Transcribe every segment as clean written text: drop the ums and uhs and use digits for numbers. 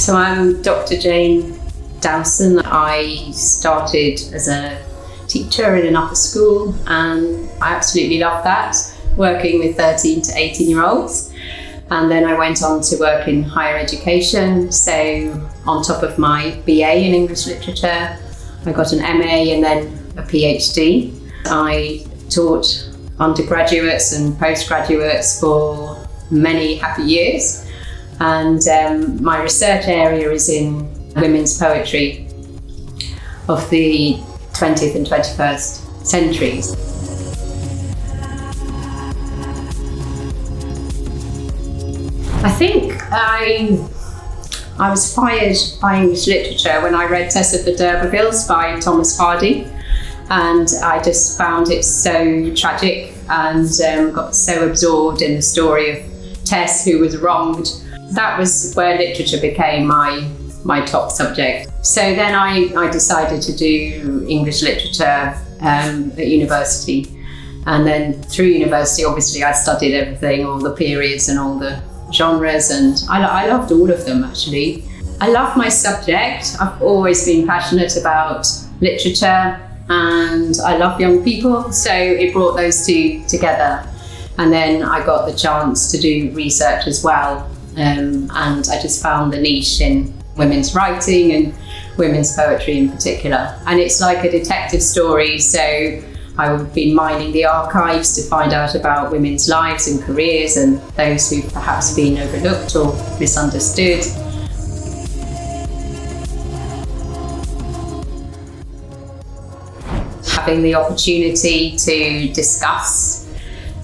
So I'm Dr. Jane Dowson. I started as a teacher in an upper school and I absolutely love that, working with 13 to 18-year-olds. And then I went on to work in higher education. So on top of my BA in English literature, I got an MA and then a PhD. I taught undergraduates and postgraduates for many happy years. And my research area is in women's poetry of the 20th and 21st centuries. I think I was fired by English literature when I read Tess of the D'Urbervilles by Thomas Hardy, and I just found it so tragic and got so absorbed in the story of Tess, who was wronged. That was where literature became my top subject. So then I decided to do English literature at university. And then through university, obviously, I studied everything, all the periods and all the genres, and I loved all of them, actually. I love my subject. I've always been passionate about literature and I love young people, so it brought those two together. And then I got the chance to do research as well. And I just found the niche in women's writing and women's poetry in particular. And it's like a detective story, so I've been mining the archives to find out about women's lives and careers and those who've perhaps been overlooked or misunderstood. Having the opportunity to discuss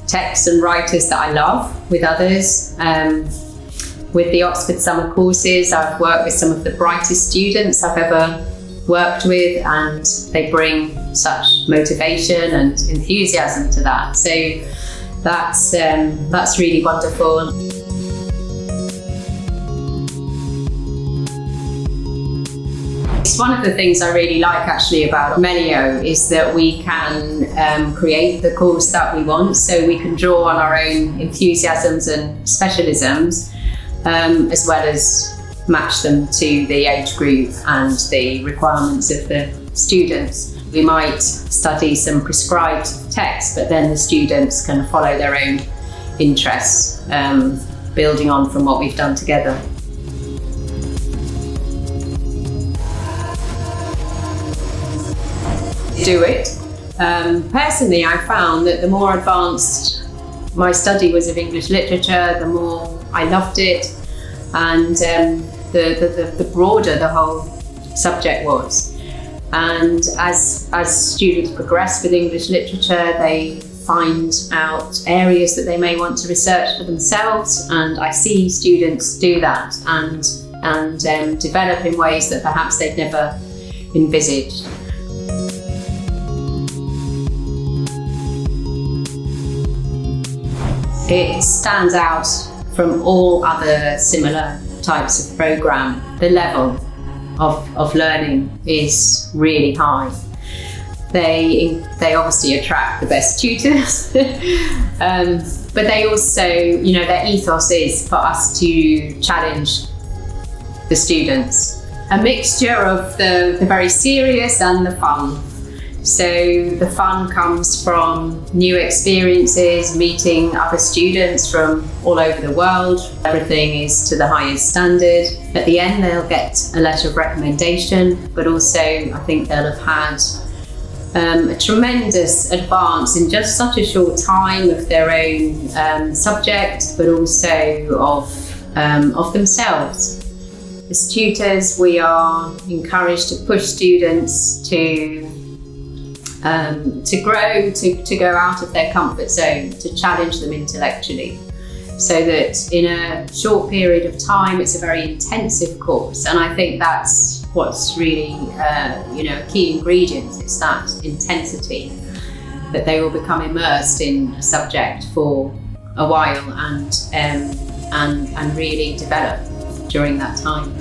texts and writers that I love with others. With the Oxford Summer Courses, I've worked with some of the brightest students I've ever worked with, and they bring such motivation and enthusiasm to that. So that's really wonderful. It's one of the things I really like actually about Melio is that we can create the course that we want, so we can draw on our own enthusiasms and specialisms, as well as match them to the age group and the requirements of the students. We might study some prescribed text, but then the students can follow their own interests, building on from what we've done together. Do it. Personally, I found that the more advanced my study was of English literature, the more I loved it, and the broader the whole subject was. And as students progress with English literature, they find out areas that they may want to research for themselves, and I see students do that and develop in ways that perhaps they'd never envisaged. It stands out from all other similar types of programme. The level of learning is really high. They obviously attract the best tutors, but they also, their ethos is for us to challenge the students. A mixture of the very serious and the fun. So the fun comes from new experiences, meeting other students from all over the world. Everything is to the highest standard. At the end, they'll get a letter of recommendation, but also I think they'll have had a tremendous advance in just such a short time of their own subject, but also of themselves. As tutors, we are encouraged to push students to grow, to go out of their comfort zone, to challenge them intellectually, so that in a short period of time, it's a very intensive course. And I think that's what's really, a key ingredient. It's that intensity, that they will become immersed in a subject for a while and really develop during that time.